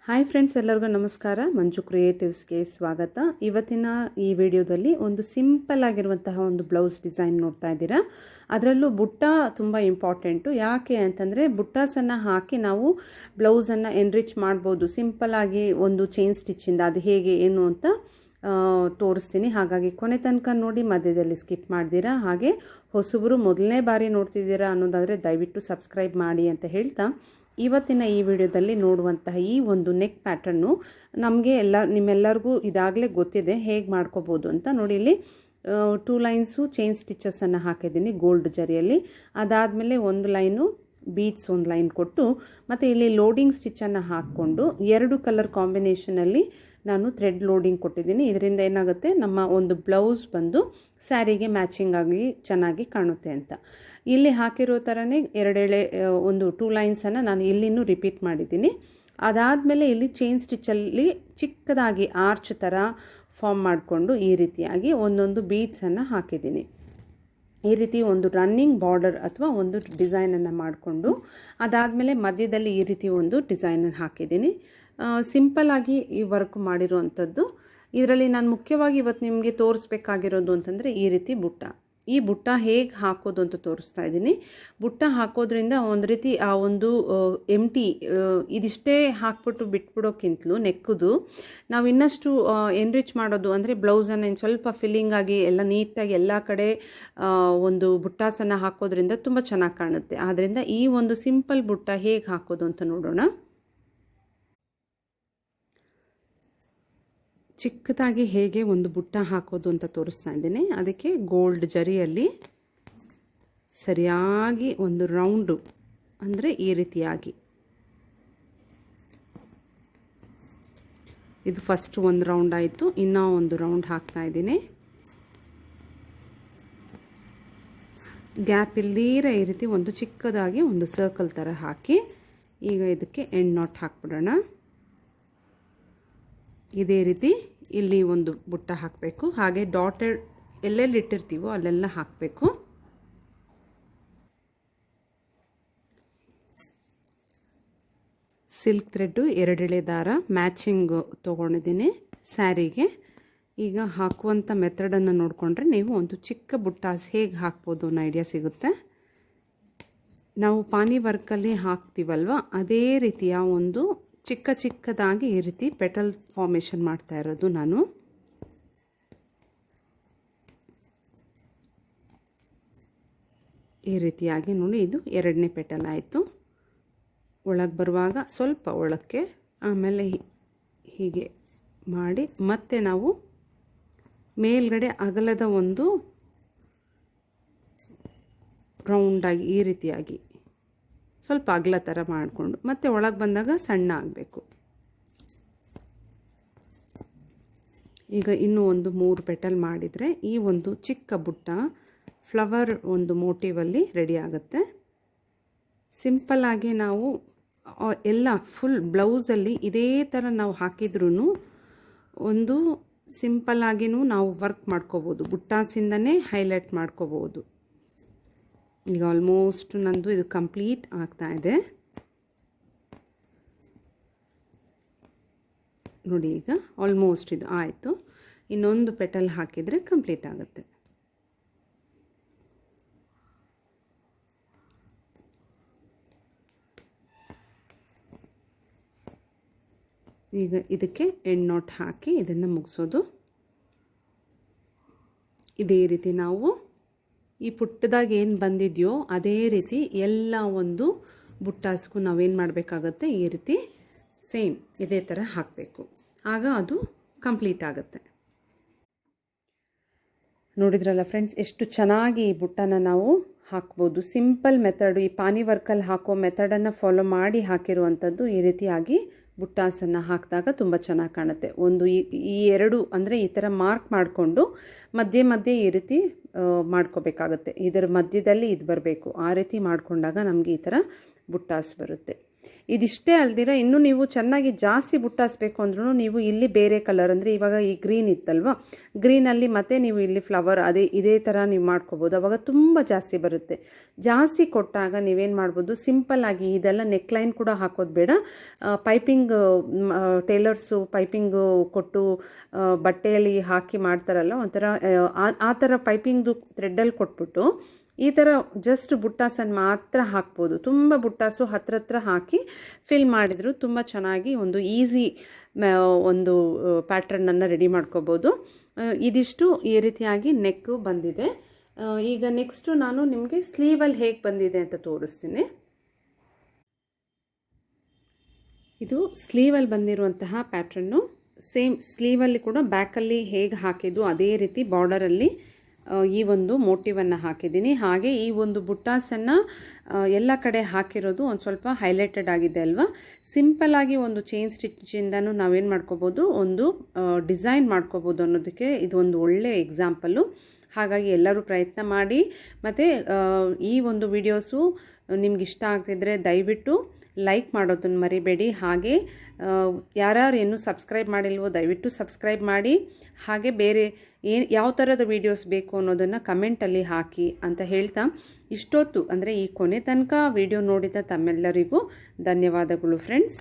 Hi friends, ಎಲ್ಲರಿಗೂ ನಮಸ್ಕಾರ. ಮಂಜು ಕ್ರಿಯೇಟಿವ್ಸ್ಗೆ ಸ್ವಾಗತ. ಇವತ್ತಿನ ಈ ವಿಡಿಯೋದಲ್ಲಿ ಒಂದು ಸಿಂಪಲ್ ಆಗಿರುವಂತಹ ಒಂದು ಬ್ಲೌಸ್ ಡಿಸೈನ್ ನೋಡ್ತಾ ಇದ್ದೀರಾ. ಅದರಲ್ಲೂ ಬುಟ್ಟ ತುಂಬ ಇಂಪಾರ್ಟೆಂಟು. ಯಾಕೆ ಅಂತಂದರೆ ಬುಟ್ಟಾಸನ್ನು ಹಾಕಿ ನಾವು ಬ್ಲೌಸನ್ನು ಎನ್ರಿಚ್ ಮಾಡ್ಬೋದು ಸಿಂಪಲ್ಲಾಗಿ ಒಂದು ಚೈನ್ ಸ್ಟಿಚ್ಚಿಂದ. ಅದು ಹೇಗೆ ಏನು ಅಂತ ತೋರಿಸ್ತೀನಿ. ಹಾಗಾಗಿ ಕೊನೆ ತನಕ ನೋಡಿ, ಮಧ್ಯದಲ್ಲಿ ಸ್ಕಿಪ್ ಮಾಡ್ದಿರಾ. ಹಾಗೆ ಹೊಸಬರು ಮೊದಲನೇ ಬಾರಿ ನೋಡ್ತಿದ್ದೀರಾ ಅನ್ನೋದಾದರೆ ದಯವಿಟ್ಟು ಸಬ್ಸ್ಕ್ರೈಬ್ ಮಾಡಿ ಅಂತ ಹೇಳ್ತಾ, ಇವತ್ತಿನ ಈ ವಿಡಿಯೋದಲ್ಲಿ ನೋಡುವಂತಹ ಈ ಒಂದು ನೆಕ್ ಪ್ಯಾಟರ್ನು ನಮಗೆ ನಿಮ್ಮೆಲ್ಲರಿಗೂ ಇದಾಗಲೇ ಗೊತ್ತಿದೆ ಹೇಗೆ ಮಾಡ್ಕೋಬೋದು ಅಂತ. ನೋಡಿ, ಇಲ್ಲಿ 2 ಲೈನ್ಸು ಚೈನ್ ಸ್ಟಿಚಸ್ಸನ್ನು ಹಾಕಿದ್ದೀನಿ ಗೋಲ್ಡ್ ಜರಿಯಲ್ಲಿ. ಅದಾದಮೇಲೆ ಒಂದು ಲೈನು ಬೀಡ್ಸ್ ಒಂದು ಲೈನ್ ಕೊಟ್ಟು, ಮತ್ತು ಇಲ್ಲಿ ಲೋಡಿಂಗ್ ಸ್ಟಿಚ್ಚನ್ನು ಹಾಕ್ಕೊಂಡು 2 ಕಲರ್ ಕಾಂಬಿನೇಷನಲ್ಲಿ ನಾನು ಥ್ರೆಡ್ ಲೋಡಿಂಗ್ ಕೊಟ್ಟಿದ್ದೀನಿ. ಇದರಿಂದ ಏನಾಗುತ್ತೆ, ನಮ್ಮ ಒಂದು ಬ್ಲೌಸ್ ಬಂದು ಸ್ಯಾರಿಗೆ ಮ್ಯಾಚಿಂಗ್ ಆಗಿ ಚೆನ್ನಾಗಿ ಕಾಣುತ್ತೆ ಅಂತ. ಇಲ್ಲಿ ಹಾಕಿರೋ ಥರನೇ 2 ಎಳೆ ಒಂದು 2 ಲೈನ್ಸನ್ನು ನಾನು ಇಲ್ಲಿನೂ ರಿಪೀಟ್ ಮಾಡಿದ್ದೀನಿ. ಅದಾದಮೇಲೆ ಇಲ್ಲಿ ಚೈನ್ ಸ್ಟಿಚ್ಚಲ್ಲಿ ಚಿಕ್ಕದಾಗಿ ಆರ್ಚ್ ಥರ ಫಾರ್ಮ್ ಮಾಡಿಕೊಂಡು ಈ ರೀತಿಯಾಗಿ ಒಂದೊಂದು ಬೀಡ್ಸನ್ನು ಹಾಕಿದ್ದೀನಿ. ಈ ರೀತಿ ಒಂದು ರನ್ನಿಂಗ್ ಬಾರ್ಡರ್ ಅಥವಾ ಒಂದು ಡಿಸೈನನ್ನು ಮಾಡಿಕೊಂಡು, ಅದಾದಮೇಲೆ ಮಧ್ಯದಲ್ಲಿ ಈ ರೀತಿ ಒಂದು ಡಿಸೈನನ್ನು ಹಾಕಿದ್ದೀನಿ. ಸಿಂಪಲ್ಲಾಗಿ ಈ ವರ್ಕ್ ಮಾಡಿರೋವಂಥದ್ದು. ಇದರಲ್ಲಿ ನಾನು ಮುಖ್ಯವಾಗಿ ಇವತ್ತು ನಿಮಗೆ ತೋರಿಸ್ಬೇಕಾಗಿರೋದು ಅಂತಂದರೆ ಈ ರೀತಿ ಬುಟ್ಟ. ಈ ಬುಟ್ಟ ಹೇಗೆ ಹಾಕೋದು ಅಂತ ತೋರಿಸ್ತಾ ಇದ್ದೀನಿ. ಬುಟ್ಟ ಹಾಕೋದ್ರಿಂದ ಒಂದು ರೀತಿ ಆ ಒಂದು ಇದಿಷ್ಟೇ ಹಾಕ್ಬಿಟ್ಟು ಬಿಟ್ಬಿಡೋಕ್ಕಿಂತಲೂ ನೆಕ್ಕದು ನಾವು ಇನ್ನಷ್ಟು ಎನ್ರಿಚ್ ಮಾಡೋದು ಅಂದರೆ ಬ್ಲೌಸನ್ನು ಇನ್ನು ಸ್ವಲ್ಪ ಫಿಲ್ಲಿಂಗ್ ಆಗಿ ಎಲ್ಲ ನೀಟಾಗಿ ಎಲ್ಲ ಕಡೆ ಒಂದು ಬುಟ್ಟಾಸನ್ನು ಹಾಕೋದ್ರಿಂದ ತುಂಬ ಚೆನ್ನಾಗಿ ಕಾಣುತ್ತೆ. ಆದ್ದರಿಂದ ಈ ಒಂದು ಸಿಂಪಲ್ ಬುಟ್ಟ ಹೇಗೆ ಹಾಕೋದು ಅಂತ ನೋಡೋಣ. ಚಿಕ್ಕದಾಗಿ ಹೇಗೆ ಒಂದು ಬುಟ್ಟ ಹಾಕೋದು ಅಂತ ತೋರಿಸ್ತಾ ಇದ್ದೀನಿ. ಅದಕ್ಕೆ ಗೋಲ್ಡ್ ಜರಿಯಲ್ಲಿ ಸರಿಯಾಗಿ ಒಂದು ರೌಂಡು, ಅಂದರೆ ಈ ರೀತಿಯಾಗಿ ಇದು ಫಸ್ಟ್ ಒಂದು ರೌಂಡ್ ಆಯಿತು. ಇನ್ನೂ ಒಂದು ರೌಂಡ್ ಹಾಕ್ತಾ ಇದ್ದೀನಿ. ಗ್ಯಾಪ್ ಇಲ್ದಿರ ಈ ರೀತಿ ಒಂದು ಚಿಕ್ಕದಾಗಿ ಒಂದು ಸರ್ಕಲ್ ಥರ ಹಾಕಿ, ಈಗ ಇದಕ್ಕೆ ಎಂಡ್ ನಾಟ್ ಹಾಕ್ಬಿಡೋಣ. ಇದೇ ರೀತಿ ಇಲ್ಲಿ ಒಂದು ಬುಟ್ಟ ಹಾಕಬೇಕು. ಹಾಗೆ ಡಾಟೆಡ್ ಎಲ್ಲೆಲ್ಲಿ ಇಟ್ಟಿರ್ತೀವೋ ಅಲ್ಲೆಲ್ಲ ಹಾಕಬೇಕು. ಸಿಲ್ಕ್ ಥ್ರೆಡ್ಡು 2 ಎಳೆ ದಾರ ಮ್ಯಾಚಿಂಗ್ ತೊಗೊಂಡಿದ್ದೀನಿ ಸ್ಯಾರಿಗೆ. ಈಗ ಹಾಕುವಂಥ ಮೆಥಡನ್ನು ನೋಡಿಕೊಂಡ್ರೆ ನೀವು ಒಂದು ಚಿಕ್ಕ ಬುಟ್ಟಾಸ್ ಹೇಗೆ ಹಾಕ್ಬೋದು ಅನ್ನೋ ಐಡಿಯಾ ಸಿಗುತ್ತೆ. ನಾವು ಪಾನಿ ವರ್ಕಲ್ಲಿ ಹಾಕ್ತೀವಲ್ವ, ಅದೇ ರೀತಿಯ ಒಂದು ಚಿಕ್ಕದಾಗಿ ಈ ರೀತಿ ಪೆಟಲ್ ಫಾರ್ಮೇಷನ್ ಮಾಡ್ತಾ ಇರೋದು ನಾನು. ಈ ರೀತಿಯಾಗಿ ನೋಡಿ, ಇದು 2ನೇ ಪೆಟಲ್ ಆಯಿತು. ಒಳಗೆ ಬರುವಾಗ ಸ್ವಲ್ಪ ಒಳಕ್ಕೆ, ಆಮೇಲೆ ಹೀಗೆ ಮಾಡಿ ಮತ್ತೆ ನಾವು ಮೇಲ್ಗಡೆ ಅಗಲದ ಒಂದು ರೌಂಡಾಗಿ ಈ ರೀತಿಯಾಗಿ ಸ್ವಲ್ಪ ಅಗಲ ಥರ ಮಾಡಿಕೊಂಡು ಮತ್ತೆ ಒಳಗೆ ಬಂದಾಗ ಸಣ್ಣ ಆಗಬೇಕು. ಈಗ ಇನ್ನೂ ಒಂದು 3 ಪೆಟಲ್ ಮಾಡಿದರೆ ಈ ಒಂದು ಚಿಕ್ಕ ಬುಟ್ಟ ಫ್ಲವರ್ ಒಂದು ಮೋಟಿವಲ್ಲಿ ರೆಡಿ ಆಗುತ್ತೆ. ಸಿಂಪಲ್ಲಾಗಿ ನಾವು ಎಲ್ಲ ಫುಲ್ ಬ್ಲೌಸಲ್ಲಿ ಇದೇ ಥರ ನಾವು ಹಾಕಿದ್ರೂ ಒಂದು ಸಿಂಪಲ್ಲಾಗಿಯೂ ನಾವು ವರ್ಕ್ ಮಾಡ್ಕೋಬೋದು. ಬುಟ್ಟಾಸಿಂದನೇ ಹೈಲೈಟ್ ಮಾಡ್ಕೋಬೋದು. ಈಗ ಆಲ್ಮೋಸ್ಟ್ ನಂದು ಇದು ಕಂಪ್ಲೀಟ್ ಆಗ್ತಾ ಇದೆ ನೋಡಿ. ಈಗ ಆಲ್ಮೋಸ್ಟ್ ಇದು ಆಯಿತು. ಇನ್ನೊಂದು ಪೆಟಲ್ ಹಾಕಿದರೆ ಕಂಪ್ಲೀಟ್ ಆಗುತ್ತೆ. ಈಗ ಇದಕ್ಕೆ ಎಂಡ್ ನಾಟ್ ಹಾಕಿ ಇದನ್ನು ಮುಗಿಸೋದು. ಇದೇ ರೀತಿ ನಾವು ಈ ಪುಟ್ಟದಾಗ ಏನು ಬಂದಿದೆಯೋ ಅದೇ ರೀತಿ ಎಲ್ಲ ಒಂದು ಬುಟ್ಟಾಸ್ಗೂ ನಾವೇನು ಮಾಡಬೇಕಾಗತ್ತೆ, ಈ ರೀತಿ ಸೇಮ್ ಇದೇ ಥರ ಹಾಕಬೇಕು. ಆಗ ಅದು ಕಂಪ್ಲೀಟ್ ಆಗುತ್ತೆ. ನೋಡಿದ್ರಲ್ಲ ಫ್ರೆಂಡ್ಸ್, ಎಷ್ಟು ಚೆನ್ನಾಗಿ ಈ ಬುಟ್ಟನ ನಾವು ಹಾಕ್ಬೋದು. ಸಿಂಪಲ್ ಮೆಥಡ್, ಈ ಪಾನಿ ವರ್ಕಲ್ಲಿ ಹಾಕೋ ಮೆಥಡನ್ನು ಫಾಲೋ ಮಾಡಿ ಹಾಕಿರುವಂಥದ್ದು. ಈ ರೀತಿಯಾಗಿ ಬುಟ್ಟಾಸನ್ನು ಹಾಕಿದಾಗ ತುಂಬ ಚೆನ್ನಾಗಿ ಕಾಣುತ್ತೆ. ಒಂದು ಈ 2 ಅಂದರೆ ಈ ಥರ ಮಾರ್ಕ್ ಮಾಡಿಕೊಂಡು ಮಧ್ಯೆ ಈ ರೀತಿ ಮಾಡ್ಕೋಬೇಕಾಗತ್ತೆ. ಇದರ ಮಧ್ಯದಲ್ಲಿ ಇದು ಬರಬೇಕು. ಆ ರೀತಿ ಮಾಡಿಕೊಂಡಾಗ ನಮಗೆ ಈ ಥರ ಬುಟ್ಟಾಸ್ ಬರುತ್ತೆ. ಇದಿಷ್ಟೇ ಅಲ್ದಿರ ಇನ್ನೂ ನೀವು ಚೆನ್ನಾಗಿ ಜಾಸ್ತಿ ಬುಟ್ಟಾಸ್ಬೇಕು ಅಂದ್ರೂ ನೀವು ಇಲ್ಲಿ ಬೇರೆ ಕಲರ್ ಅಂದರೆ ಇವಾಗ ಈ ಗ್ರೀನ್ ಇತ್ತಲ್ವ, ಗ್ರೀನಲ್ಲಿ ಮತ್ತೆ ನೀವು ಇಲ್ಲಿ ಫ್ಲವರ್ ಇದೇ ಥರ ನೀವು ಮಾಡ್ಕೋಬೋದು. ಅವಾಗ ತುಂಬ ಜಾಸ್ತಿ ಬರುತ್ತೆ. ಜಾಸ್ತಿ ಕೊಟ್ಟಾಗ ನೀವೇನು ಮಾಡ್ಬೋದು, ಸಿಂಪಲ್ಲಾಗಿ ಇದೆಲ್ಲ ನೆಕ್ಲೈನ್ ಕೂಡ ಹಾಕೋದು ಬೇಡ. ಪೈಪಿಂಗ್ ಟೇಲರ್ಸು ಪೈಪಿಂಗು ಕೊಟ್ಟು ಬಟ್ಟೆಯಲ್ಲಿ ಹಾಕಿ ಮಾಡ್ತಾರಲ್ಲ, ಒಂಥರ ಆ ಥರ ಪೈಪಿಂಗ್ದು ಥ್ರೆಡ್ಡಲ್ಲಿ ಕೊಟ್ಬಿಟ್ಟು ಈ ಥರ ಜಸ್ಟ್ ಬುಟ್ಟಾಸನ್ನು ಮಾತ್ರ ಹಾಕ್ಬೋದು. ತುಂಬ ಬುಟ್ಟಾಸು ಹತ್ರ ಹಾಕಿ ಫಿಲ್ ಮಾಡಿದ್ರು ತುಂಬ ಚೆನ್ನಾಗಿ ಒಂದು ಈಸಿ ಒಂದು ಪ್ಯಾಟ್ರನನ್ನು ರೆಡಿ ಮಾಡ್ಕೋಬೋದು. ಇದಿಷ್ಟು ಈ ರೀತಿಯಾಗಿ ನೆಕ್ಕು ಬಂದಿದೆ. ಈಗ ನೆಕ್ಸ್ಟು ನಾನು ನಿಮಗೆ ಸ್ಲೀವಲ್ಲಿ ಹೇಗೆ ಬಂದಿದೆ ಅಂತ ತೋರಿಸ್ತೀನಿ. ಇದು ಸ್ಲೀವಲ್ಲಿ ಬಂದಿರುವಂತಹ ಪ್ಯಾಟ್ರನ್ನು. ಸೇಮ್ ಸ್ಲೀವಲ್ಲಿ ಕೂಡ ಬ್ಯಾಕಲ್ಲಿ ಹೇಗೆ ಹಾಕಿದ್ದು ಅದೇ ರೀತಿ ಬಾರ್ಡರಲ್ಲಿ ಈ ಒಂದು ಮೋಟಿವನ್ನು ಹಾಕಿದ್ದೀನಿ. ಹಾಗೆ ಈ ಒಂದು ಬುಟ್ಟಾಸನ್ನು ಎಲ್ಲ ಕಡೆ ಹಾಕಿರೋದು ಒಂದು ಸ್ವಲ್ಪ ಹೈಲೈಟೆಡ್ ಆಗಿದೆ ಅಲ್ವಾ. ಸಿಂಪಲ್ಲಾಗಿ ಒಂದು ಚೈನ್ ಸ್ಟಿಚ್ಚಿಂದನೂ ನಾವೇನು ಮಾಡ್ಕೋಬೋದು, ಒಂದು ಡಿಸೈನ್ ಮಾಡ್ಕೋಬೋದು ಅನ್ನೋದಕ್ಕೆ ಇದು ಒಂದು ಒಳ್ಳೆಯ ಎಕ್ಸಾಂಪಲ್ಲು. ಹಾಗಾಗಿ ಎಲ್ಲರೂ ಪ್ರಯತ್ನ ಮಾಡಿ. ಮತ್ತು ಈ ಒಂದು ವಿಡಿಯೋಸು ನಿಮ್ಗೆ ಇಷ್ಟ ಆಗ್ತಿದ್ರೆ ದಯವಿಟ್ಟು ಲೈಕ್ ಮಾಡೋದನ್ನು ಮರಿಬೇಡಿ. ಹಾಗೆ ಯಾರು ಇನ್ನೂ ಸಬ್ಸ್ಕ್ರೈಬ್ ಮಾಡಿಲ್ವೋ ದಯವಿಟ್ಟು ಸಬ್ಸ್ಕ್ರೈಬ್ ಮಾಡಿ. ಹಾಗೆ ಬೇರೆ ಯಾವ ಥರದ ವೀಡಿಯೋಸ್ ಬೇಕು ಅನ್ನೋದನ್ನು ಕಮೆಂಟಲ್ಲಿ ಹಾಕಿ ಅಂತ ಹೇಳ್ತಾ, ಇಷ್ಟೊತ್ತು ಅಂದರೆ ಈ ಕೊನೆ ತನಕ ವಿಡಿಯೋ ನೋಡಿದ ತಮ್ಮೆಲ್ಲರಿಗೂ ಧನ್ಯವಾದಗಳು ಫ್ರೆಂಡ್ಸ್.